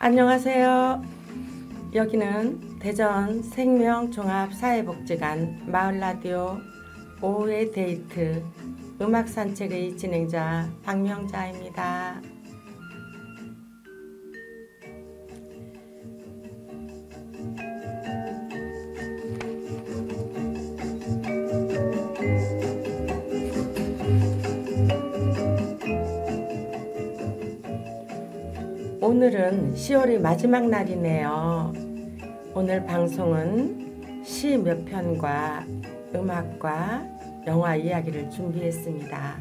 안녕하세요. 여기는 대전 생명종합사회복지관 마을라디오 오후의 데이트 음악산책의 진행자 박명자입니다. 오늘은 10월의 마지막 날이네요. 오늘 방송은 시 몇 편과 음악과 영화 이야기를 준비했습니다.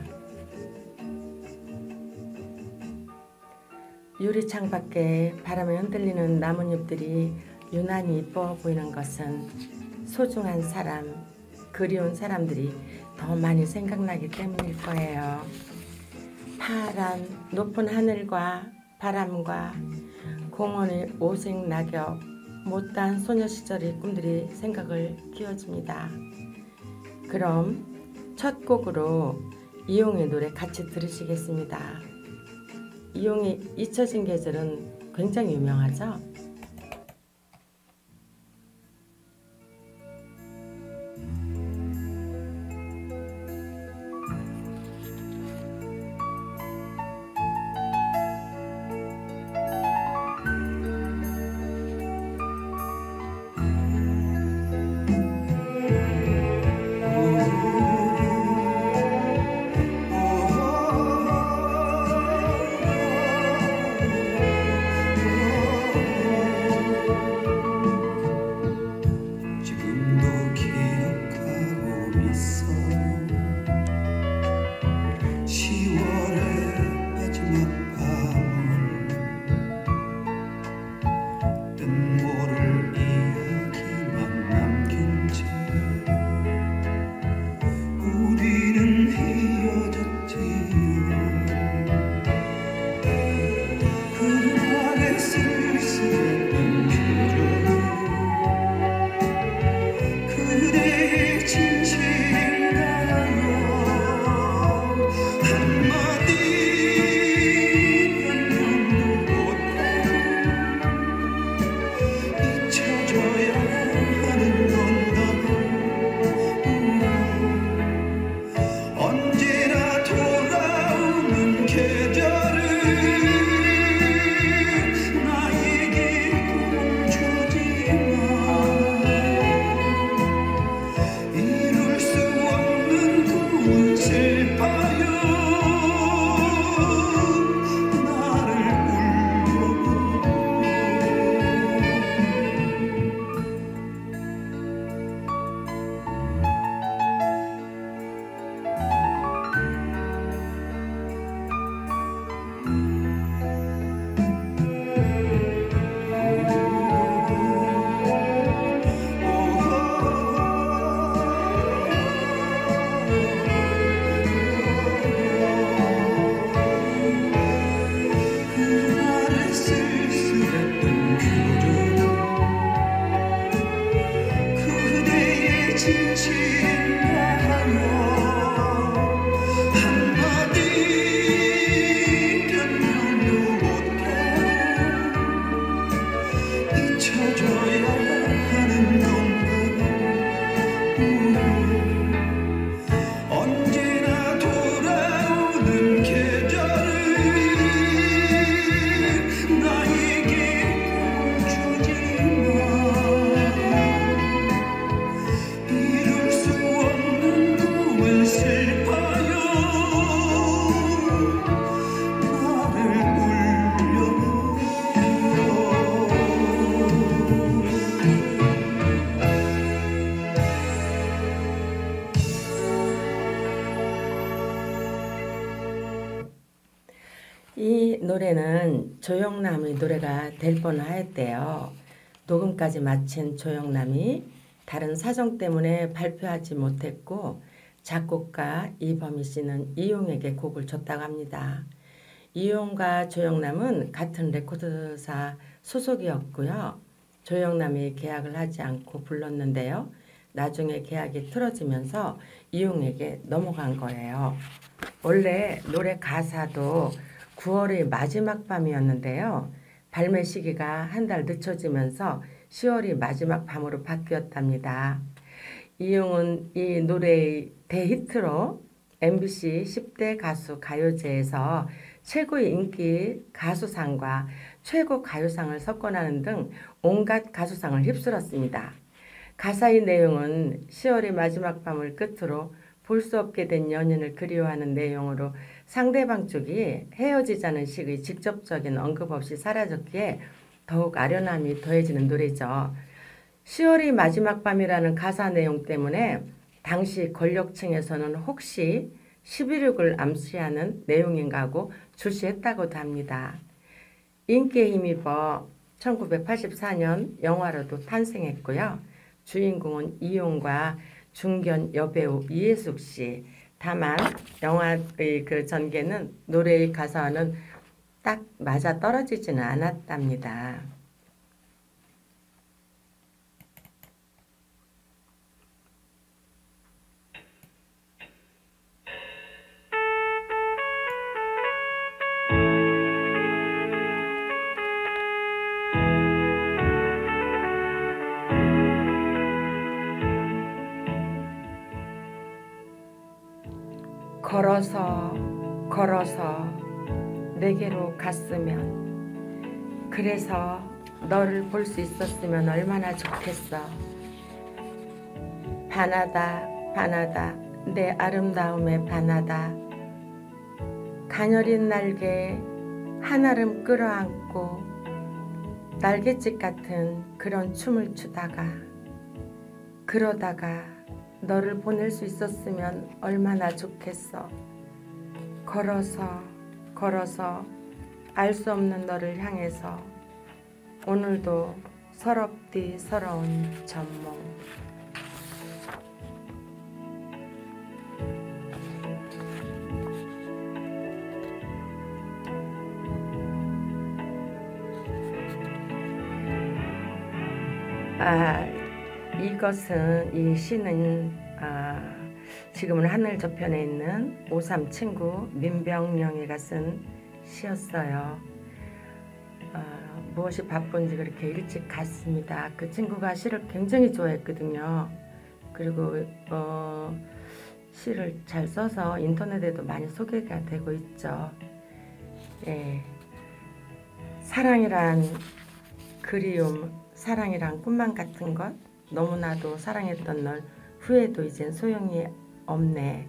유리창 밖에 바람에 흔들리는 나뭇잎들이 유난히 이뻐 보이는 것은 소중한 사람, 그리운 사람들이 더 많이 생각나기 때문일 거예요. 파란 높은 하늘과 바람과 공원의 오색 낙엽, 못다한 소녀 시절의 꿈들이 생각을 끼워줍니다. 그럼 첫 곡으로 이용의 노래 같이 들으시겠습니다. 이용의 잊혀진 계절은 굉장히 유명하죠? 이 노래는 조영남의 노래가 될 뻔하였대요. 녹음까지 마친 조영남이 다른 사정 때문에 발표하지 못했고 작곡가 이범희 씨는 이용에게 곡을 줬다고 합니다. 이용과 조영남은 같은 레코드사 소속이었고요. 조영남이 계약을 하지 않고 불렀는데요. 나중에 계약이 틀어지면서 이용에게 넘어간 거예요. 원래 노래 가사도 9월의 마지막 밤이었는데요. 발매 시기가 한 달 늦춰지면서 10월이 마지막 밤으로 바뀌었답니다. 이용은 이 노래의 대히트로 MBC 10대 가수 가요제에서 최고의 인기 가수상과 최고 가요상을 석권하는 등 온갖 가수상을 휩쓸었습니다. 가사의 내용은 10월의 마지막 밤을 끝으로 볼 수 없게 된 연인을 그리워하는 내용으로 상대방 쪽이 헤어지자는 식의 직접적인 언급 없이 사라졌기에 더욱 아련함이 더해지는 노래죠. 10월의 마지막 밤이라는 가사 내용 때문에 당시 권력층에서는 혹시 11.6을 암시하는 내용인가 하고 출시했다고도 합니다. 인기에 힘입어 1984년 영화로도 탄생했고요. 주인공은 이용과 중견 여배우 이해숙 씨. 다만 영화의 그 전개는 노래의 가사와는 딱 맞아 떨어지지는 않았답니다. 걸어서 걸어서 내게로 갔으면, 그래서 너를 볼 수 있었으면 얼마나 좋겠어. 반하다 반하다 내 아름다움에 반하다. 가녀린 날개 한아름 끌어안고 날갯짓 같은 그런 춤을 추다가, 그러다가 너를 보낼 수 있었으면 얼마나 좋겠어. 걸어서 걸어서 알 수 없는 너를 향해서 오늘도 서럽디 서러운 전몽. 이 시는 지금은 하늘 저편에 있는 오3 친구 민병령이가 쓴 시였어요. 무엇이 바쁜지 그렇게 일찍 갔습니다. 그 친구가 시를 굉장히 좋아했거든요. 그리고 시를 잘 써서 인터넷에도 많이 소개가 되고 있죠. 예. 사랑이란 그리움, 사랑이란 꿈만 같은 것, 너무나도 사랑했던 널 후회도 이젠 소용이 없네.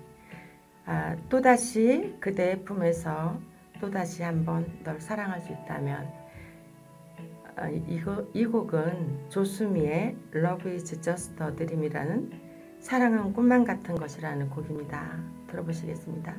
또다시 그대의 품에서 또다시 한번 널 사랑할 수 있다면. 이 곡은 조수미의 Love is just a dream이라는 사랑은 꿈만 같은 것이라는 곡입니다. 들어보시겠습니다.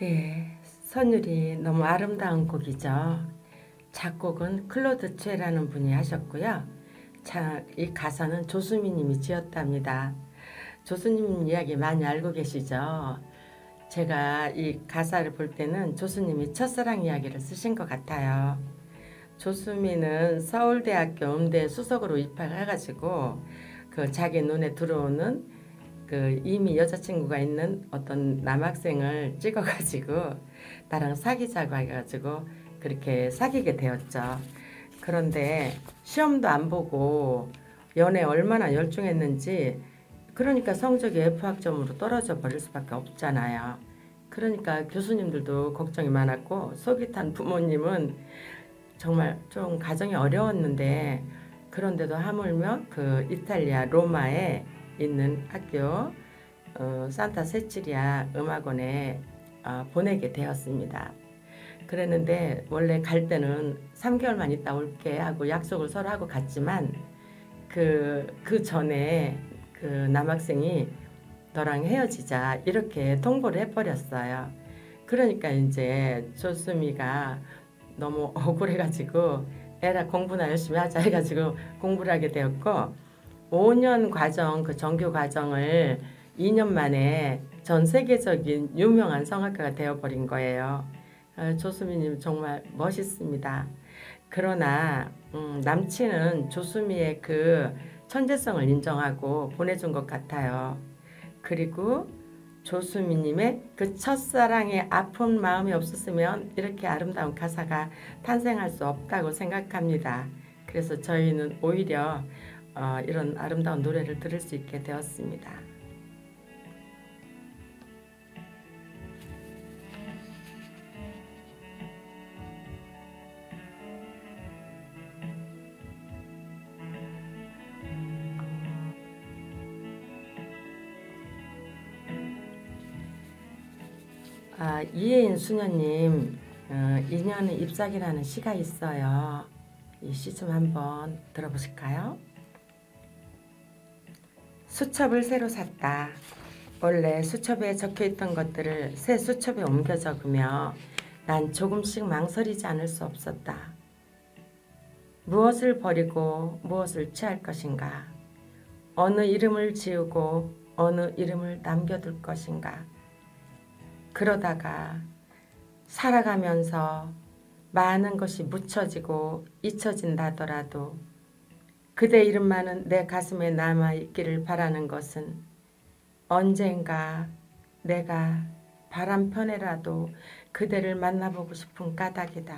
예, 선율이 너무 아름다운 곡이죠. 작곡은 클로드 최라는 분이 하셨고요. 이 가사는 조수미 님이 지었답니다. 조수님 이야기 많이 알고 계시죠? 제가 이 가사를 볼 때는 조수님이 첫사랑 이야기를 쓰신 것 같아요. 조수미는 서울대학교 음대 수석으로 입학해가지고 그 자기 눈에 들어오는 그 이미 여자친구가 있는 어떤 남학생을 찍어가지고 나랑 사귀자고 해가지고 그렇게 사귀게 되었죠. 그런데 시험도 안 보고 연애에 얼마나 열중했는지 그러니까 성적이 F학점으로 떨어져 버릴 수밖에 없잖아요. 그러니까 교수님들도 걱정이 많았고 속이 탄 부모님은 정말 좀 가정이 어려웠는데, 그런데도 하물며 그 이탈리아 로마에 있는 학교 산타 세치리아 음악원에 보내게 되었습니다. 그랬는데 원래 갈 때는 3개월만 있다 올게 하고 약속을 서로 하고 갔지만 그 전에 그 남학생이 너랑 헤어지자 이렇게 통보를 해버렸어요. 그러니까 이제 조수미가 너무 억울해가지고 애라 공부나 열심히 하자 해가지고 공부를 하게 되었고, 5년 과정 그 정규 과정을 2년 만에 전 세계적인 유명한 성악가가 되어버린 거예요. 조수미님 정말 멋있습니다. 그러나 남친은 조수미의 그 천재성을 인정하고 보내준 것 같아요. 그리고 조수미님의 그 첫사랑의 아픈 마음이 없었으면 이렇게 아름다운 가사가 탄생할 수 없다고 생각합니다. 그래서 저희는 오히려 이런 아름다운 노래를 들을 수 있게 되었습니다. 이혜인 수녀님, 인연의 잎사귀라는 시가 있어요. 이 시 좀 한번 들어보실까요? 수첩을 새로 샀다. 원래 수첩에 적혀있던 것들을 새 수첩에 옮겨 적으며 난 조금씩 망설이지 않을 수 없었다. 무엇을 버리고 무엇을 취할 것인가? 어느 이름을 지우고 어느 이름을 남겨둘 것인가? 그러다가 살아가면서 많은 것이 묻혀지고 잊혀진다더라도 그대 이름만은 내 가슴에 남아있기를 바라는 것은 언젠가 내가 바람편에라도 그대를 만나보고 싶은 까닭이다.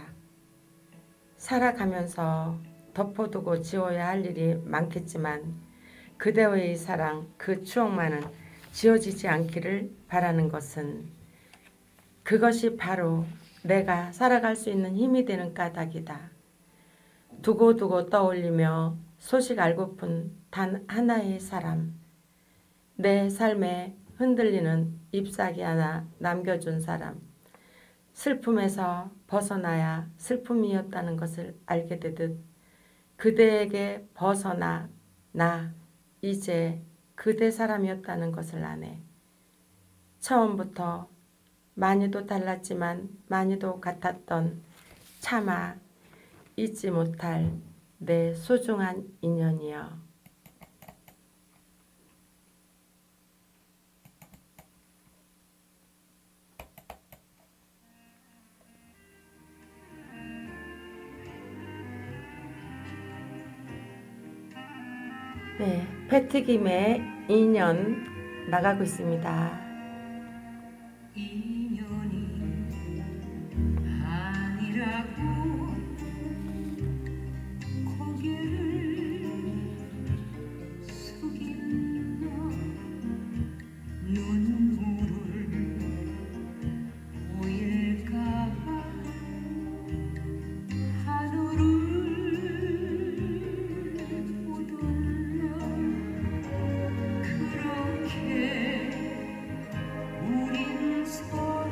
살아가면서 덮어두고 지워야 할 일이 많겠지만 그대와의 사랑, 그 추억만은 지워지지 않기를 바라는 것은, 그것이 바로 내가 살아갈 수 있는 힘이 되는 까닭이다. 두고두고 떠올리며 소식 알고픈 단 하나의 사람, 내 삶에 흔들리는 잎사귀 하나 남겨준 사람, 슬픔에서 벗어나야 슬픔이었다는 것을 알게 되듯 그대에게 벗어나 나 이제 그대 사람이었다는 것을 아네. 처음부터 많이도 달랐지만 많이도 같았던 차마 잊지 못할 내 소중한 인연이여. 네, 패트김의 인연 나가고 있습니다. 우린 서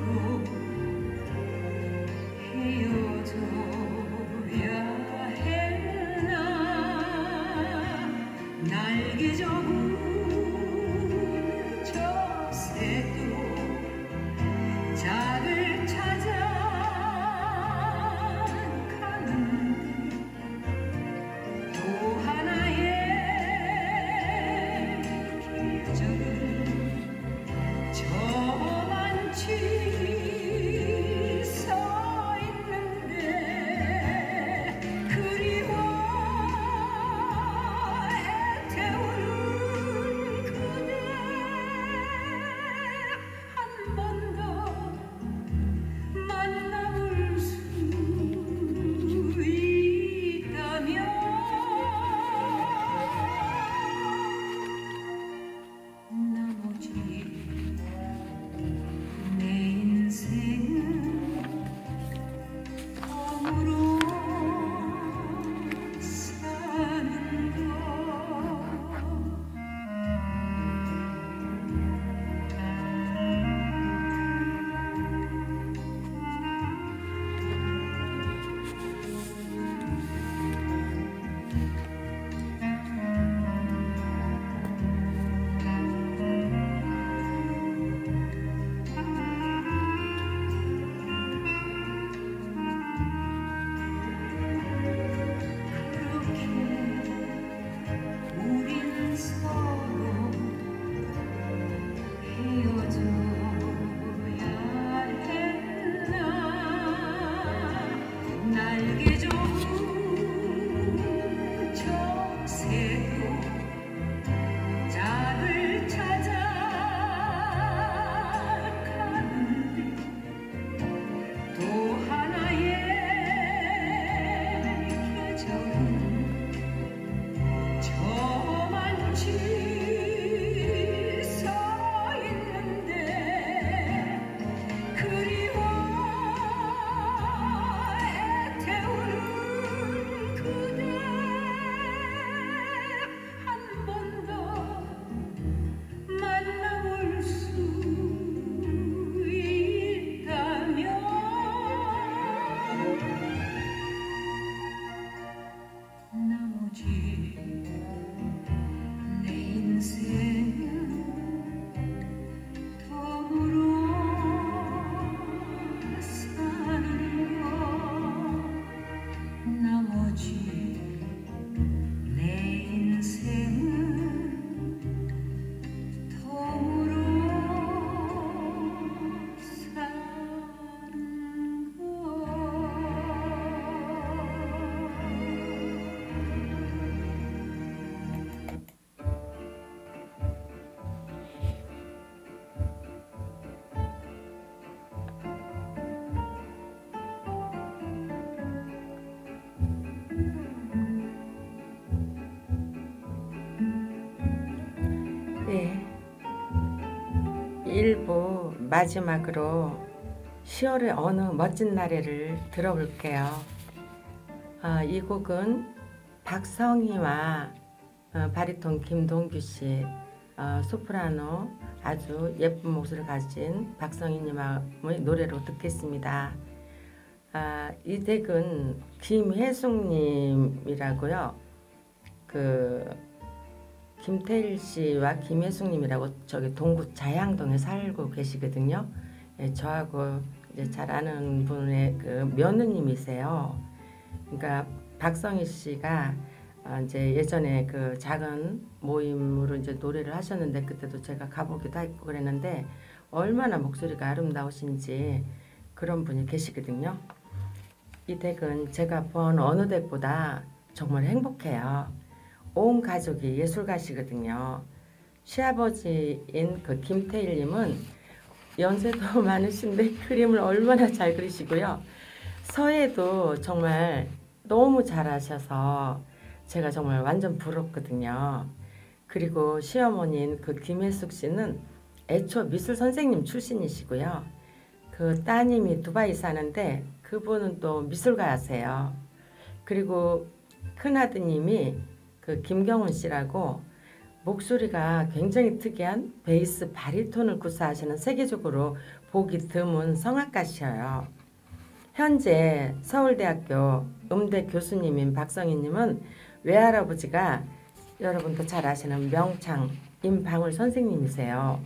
1부 마지막으로 10월의 어느 멋진 날에를 들어볼게요. 이 곡은 박성희와 바리톤 김동규 씨, 소프라노 아주 예쁜 목소리를 가진 박성희님의 노래로 듣겠습니다. 이 댁은 김혜숙님이라고요. 김태일 씨와 김혜숙님이라고 저기 동구 자양동에 살고 계시거든요. 예, 저하고 이제 잘 아는 분의 며느님이세요. 그러니까 박성희 씨가 이제 예전에 작은 모임으로 이제 노래를 하셨는데 그때도 제가 가보기도 했고 그랬는데 얼마나 목소리가 아름다우신지 그런 분이 계시거든요. 이 댁은 제가 본 어느 댁보다 정말 행복해요. 온 가족이 예술가시거든요. 시아버지인 김태일님은 연세도 많으신데 그림을 얼마나 잘 그리시고요. 서예도 정말 너무 잘하셔서 제가 정말 완전 부럽거든요. 그리고 시어머니인 김혜숙 씨는 애초 미술 선생님 출신이시고요. 따님이 두바이 사는데 그분은 또 미술가세요. 그리고 큰아드님이 김경훈 씨라고 목소리가 굉장히 특이한 베이스 바리톤을 구사하시는 세계적으로 보기 드문 성악가시여요. 현재 서울대학교 음대 교수님인 박성희님은 외할아버지가 여러분도 잘 아시는 명창 임방울 선생님이세요.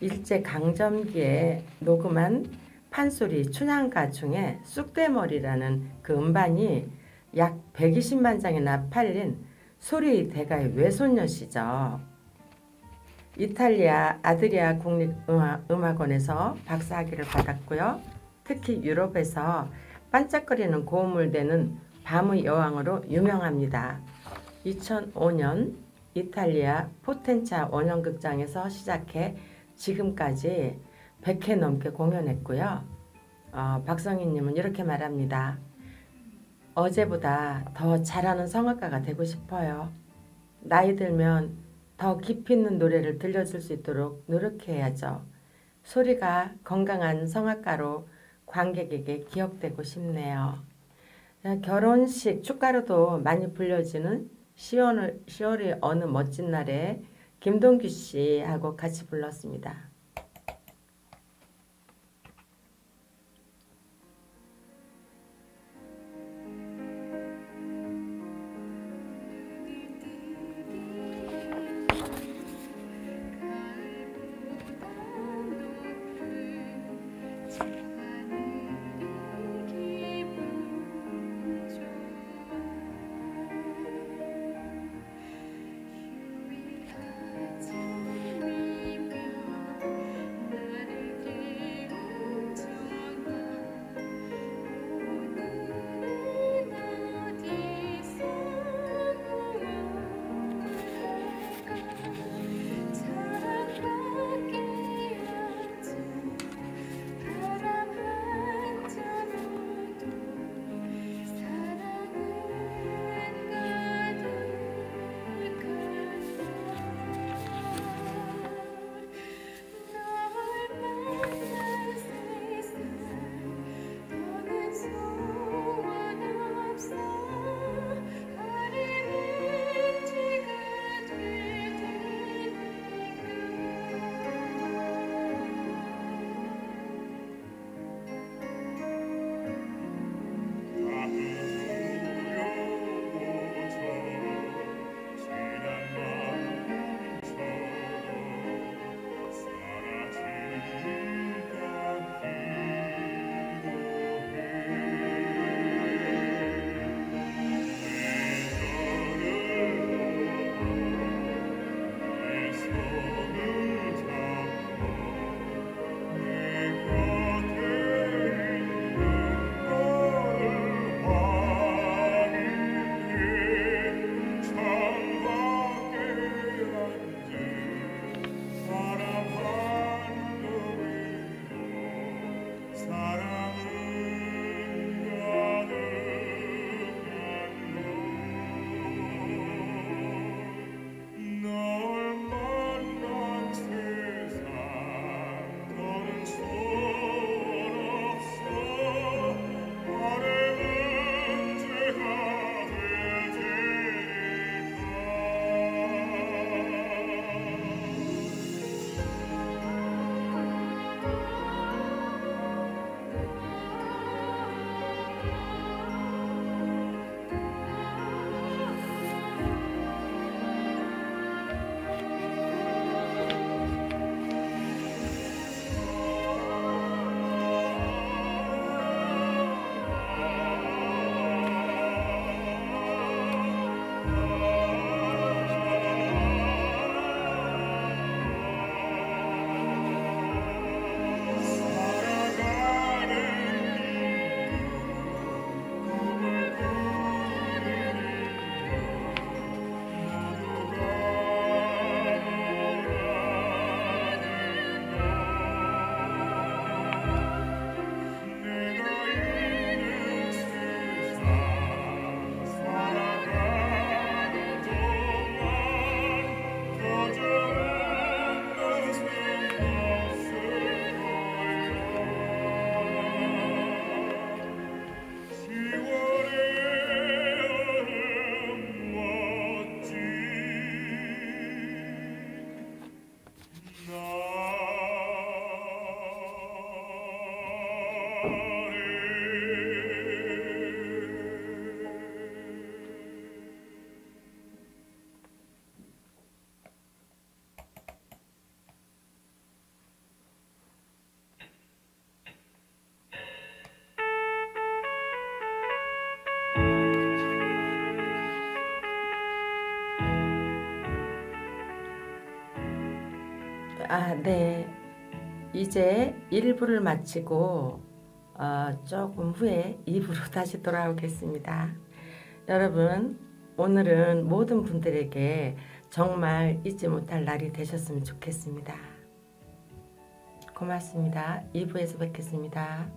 일제강점기에 녹음한 판소리 춘향가 중에 쑥대머리라는 음반이 약 120만 장이나 팔린 소리 대가의 외손녀시죠. 이탈리아 아드리아 국립음악원에서 박사학위를 받았고요. 특히 유럽에서 반짝거리는 고음을 내는 밤의 여왕으로 유명합니다. 2005년 이탈리아 포텐차 원형극장에서 시작해 지금까지 100회 넘게 공연했고요. 박성희님은 이렇게 말합니다. 어제보다 더 잘하는 성악가가 되고 싶어요. 나이 들면 더 깊이 있는 노래를 들려줄 수 있도록 노력해야죠. 소리가 건강한 성악가로 관객에게 기억되고 싶네요. 결혼식 축가로도 많이 불려지는 10월의 어느 멋진 날에 김동규 씨하고 같이 불렀습니다. 네. 이제 1부를 마치고 조금 후에 2부로 다시 돌아오겠습니다. 여러분, 오늘은 모든 분들에게 정말 잊지 못할 날이 되셨으면 좋겠습니다. 고맙습니다. 2부에서 뵙겠습니다.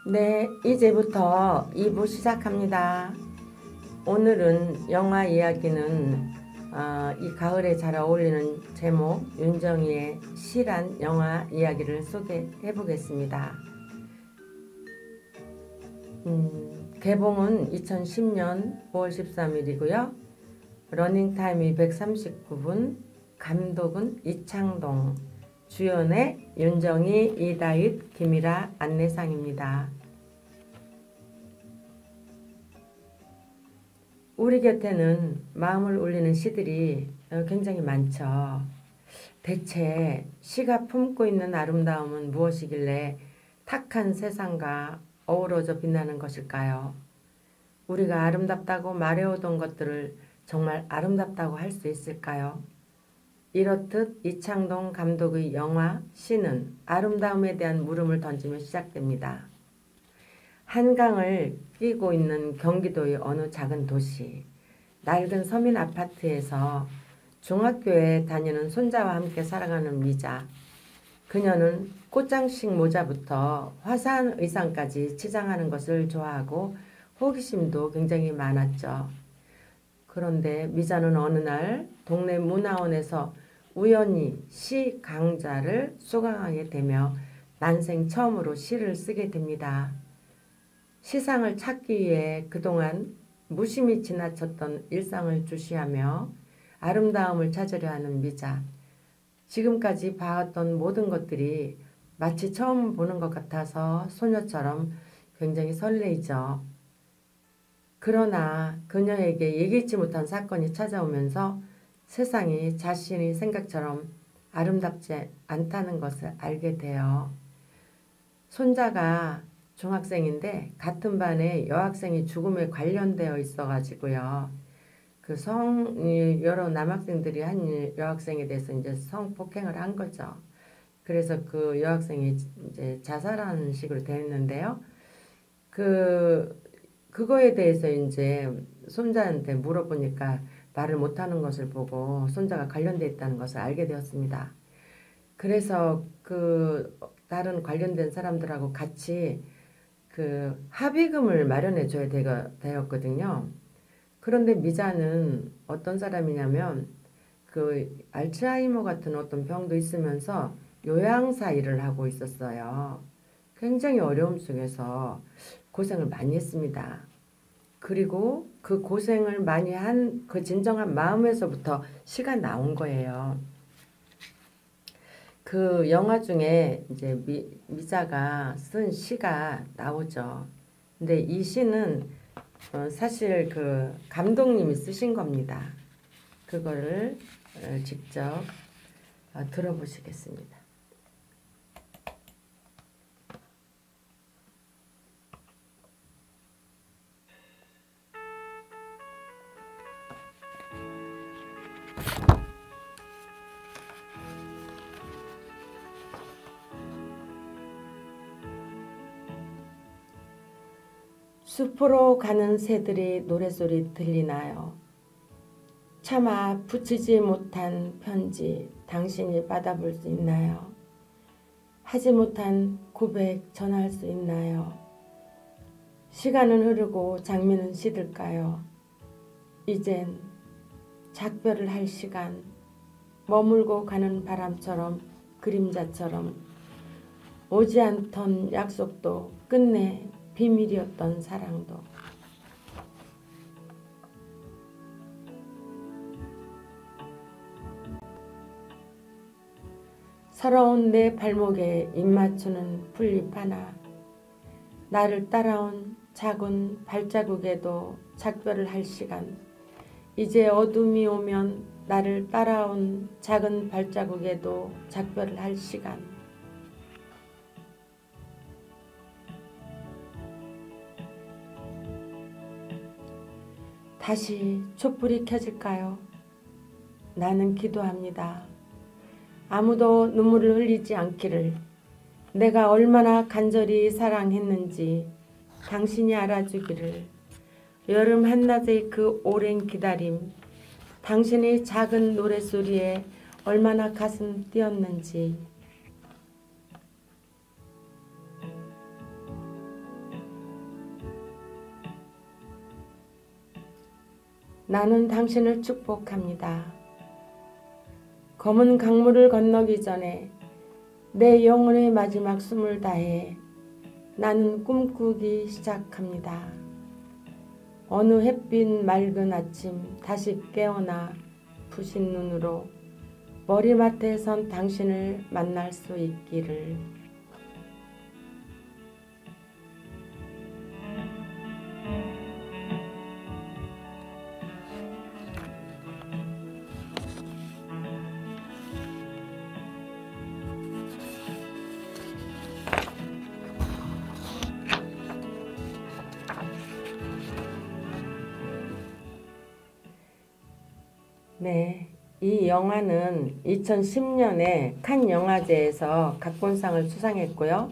네, 이제부터 2부 시작합니다. 오늘은 영화 이야기는 이 가을에 잘 어울리는 제목 윤정이의 시란 영화 이야기를 소개해 보겠습니다. 개봉은 2010년 5월 13일이고요. 러닝타임이 139분, 감독은 이창동, 주연의 윤정이, 이다윗, 김이라, 안내상입니다. 우리 곁에는 마음을 울리는 시들이 굉장히 많죠. 대체 시가 품고 있는 아름다움은 무엇이길래 탁한 세상과 어우러져 빛나는 것일까요? 우리가 아름답다고 말해오던 것들을 정말 아름답다고 할 수 있을까요? 이렇듯 이창동 감독의 영화 시는 아름다움에 대한 물음을 던지며 시작됩니다. 한강을 끼고 있는 경기도의 어느 작은 도시, 낡은 서민 아파트에서 중학교에 다니는 손자와 함께 살아가는 미자. 그녀는 꽃장식 모자부터 화사한 의상까지 치장하는 것을 좋아하고 호기심도 굉장히 많았죠. 그런데 미자는 어느 날 동네 문화원에서 우연히 시 강좌를 수강하게 되며 난생 처음으로 시를 쓰게 됩니다. 시상을 찾기 위해 그동안 무심히 지나쳤던 일상을 주시하며 아름다움을 찾으려 하는 미자. 지금까지 봐왔던 모든 것들이 마치 처음 보는 것 같아서 소녀처럼 굉장히 설레이죠. 그러나 그녀에게 예기치 못한 사건이 찾아오면서 세상이 자신의 생각처럼 아름답지 않다는 것을 알게 돼요. 손자가 중학생인데 같은 반에 여학생이 죽음에 관련되어 있어가지고요. 여러 남학생들이 한 여학생에 대해서 이제 성폭행을 한 거죠. 그래서 그 여학생이 이제 자살하는 식으로 되었는데요. 그거에 대해서 이제 손자한테 물어보니까 말을 못하는 것을 보고 손자가 관련되어 있다는 것을 알게 되었습니다. 그래서 그 다른 관련된 사람들하고 같이 그 합의금을 마련해 줘야 되었거든요. 그런데 미자는 어떤 사람이냐면 그 알츠하이머 같은 어떤 병도 있으면서 요양사 일을 하고 있었어요. 굉장히 어려움 속에서 고생을 많이 했습니다. 그리고 그 고생을 많이 한 그 진정한 마음에서부터 시가 나온 거예요. 그 영화 중에 이제 미자가 쓴 시가 나오죠. 근데 이 시는 사실 그 감독님이 쓰신 겁니다. 그거를 직접 들어보시겠습니다. 숲으로 가는 새들이 노랫소리 들리나요? 차마 붙이지 못한 편지 당신이 받아볼 수 있나요? 하지 못한 고백 전할 수 있나요? 시간은 흐르고 장미는 시들까요? 이젠 작별을 할 시간, 머물고 가는 바람처럼 그림자처럼 오지 않던 약속도 끝내 비밀이었던 사랑도 서러운 내 발목에 입맞추는 풀잎 하나 나를 따라온 작은 발자국에도 작별을 할 시간 이제 어둠이 오면 나를 따라온 작은 발자국에도 작별을 할 시간 다시 촛불이 켜질까요? 나는 기도합니다. 아무도 눈물을 흘리지 않기를 내가 얼마나 간절히 사랑했는지 당신이 알아주기를 여름 한낮의 그 오랜 기다림 당신의 작은 노랫소리에 얼마나 가슴 뛰었는지 나는 당신을 축복합니다. 검은 강물을 건너기 전에 내 영혼의 마지막 숨을 다해 나는 꿈꾸기 시작합니다. 어느 햇빛 맑은 아침 다시 깨어나 부신 눈으로 머리맡에 선 당신을 만날 수 있기를. 네, 이 영화는 2010년에 칸 영화제에서 각본상을 수상했고요.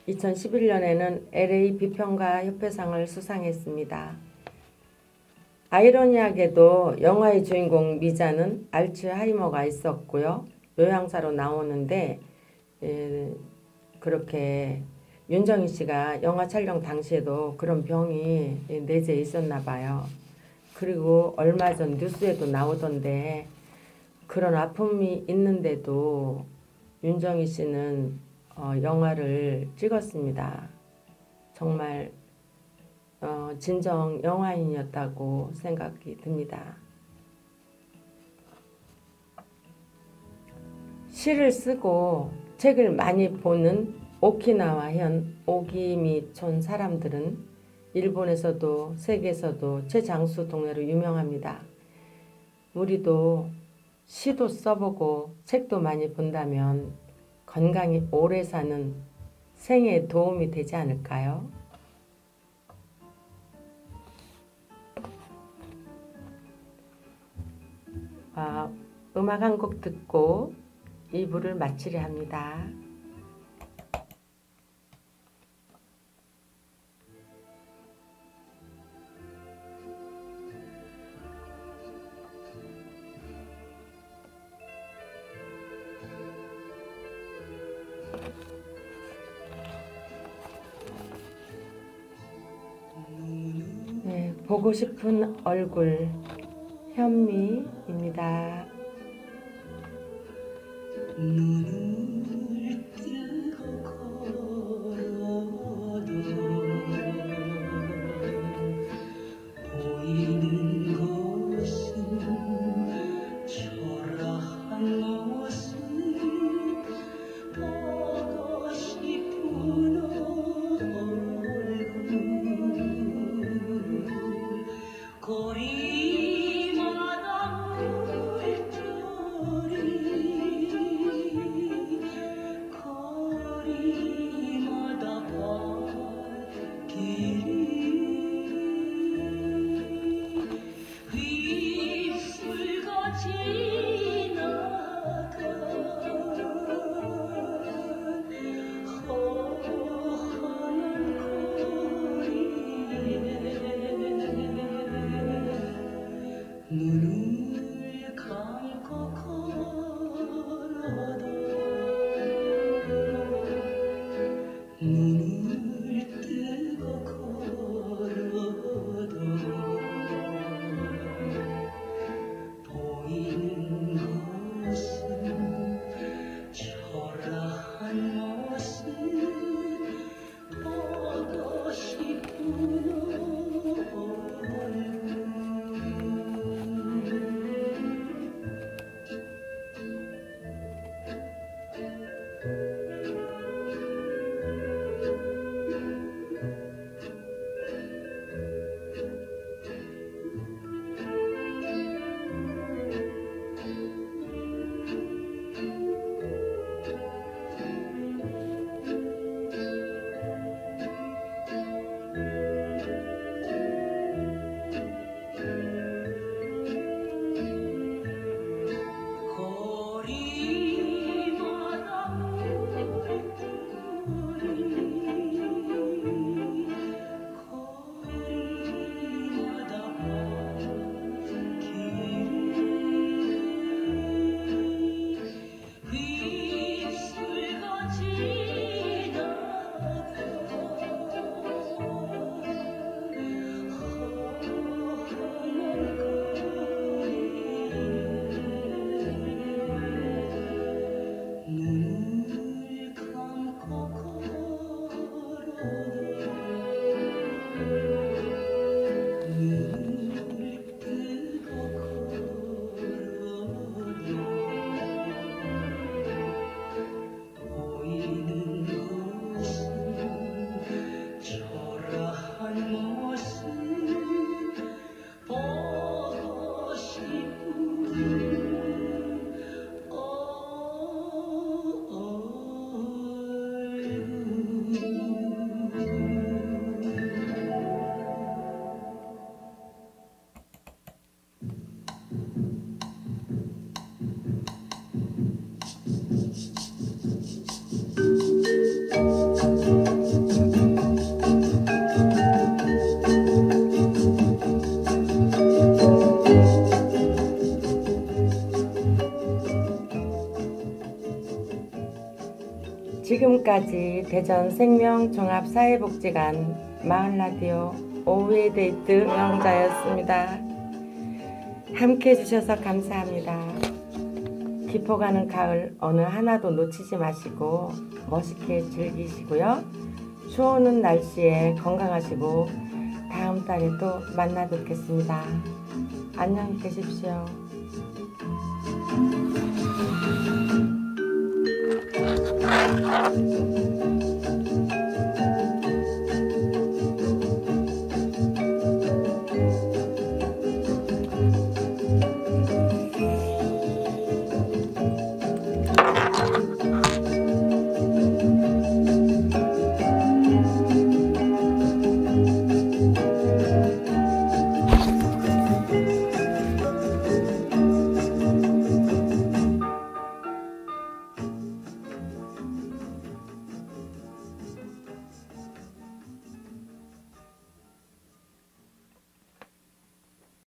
2011년에는 LA 비평가 협회상을 수상했습니다. 아이러니하게도 영화의 주인공 미자는 알츠하이머가 있었고요. 요양사로 나오는데 그렇게 윤정희 씨가 영화 촬영 당시에도 그런 병이 내재해 있었나 봐요. 그리고 얼마 전 뉴스에도 나오던데 그런 아픔이 있는데도 윤정희 씨는 영화를 찍었습니다. 정말 진정 영화인이었다고 생각이 듭니다. 시를 쓰고 책을 많이 보는 오키나와현 오기미촌 사람들은 일본에서도 세계에서도 최장수 동네로 유명합니다. 우리도 시도 써보고 책도 많이 본다면 건강히 오래 사는 생에 도움이 되지 않을까요? 음악 한 곡 듣고 2부를 마치려 합니다. 네, 보고 싶은 얼굴 현미입니다. 눈을 뜨고 걸어도 보이는 것은 초라한 모습 보고 싶은 얼굴 거리마다 물결이 거리마다 발길이 휩쓸고 지나간 허한 거리에 지금까지 대전 생명종합사회복지관 마을라디오 오후의 데이트 영자였습니다. 함께 해주셔서 감사합니다. 깊어가는 가을 어느 하나도 놓치지 마시고 멋있게 즐기시고요. 추워오는 날씨에 건강하시고 다음 달에 또 만나 뵙겠습니다. 안녕히 계십시오.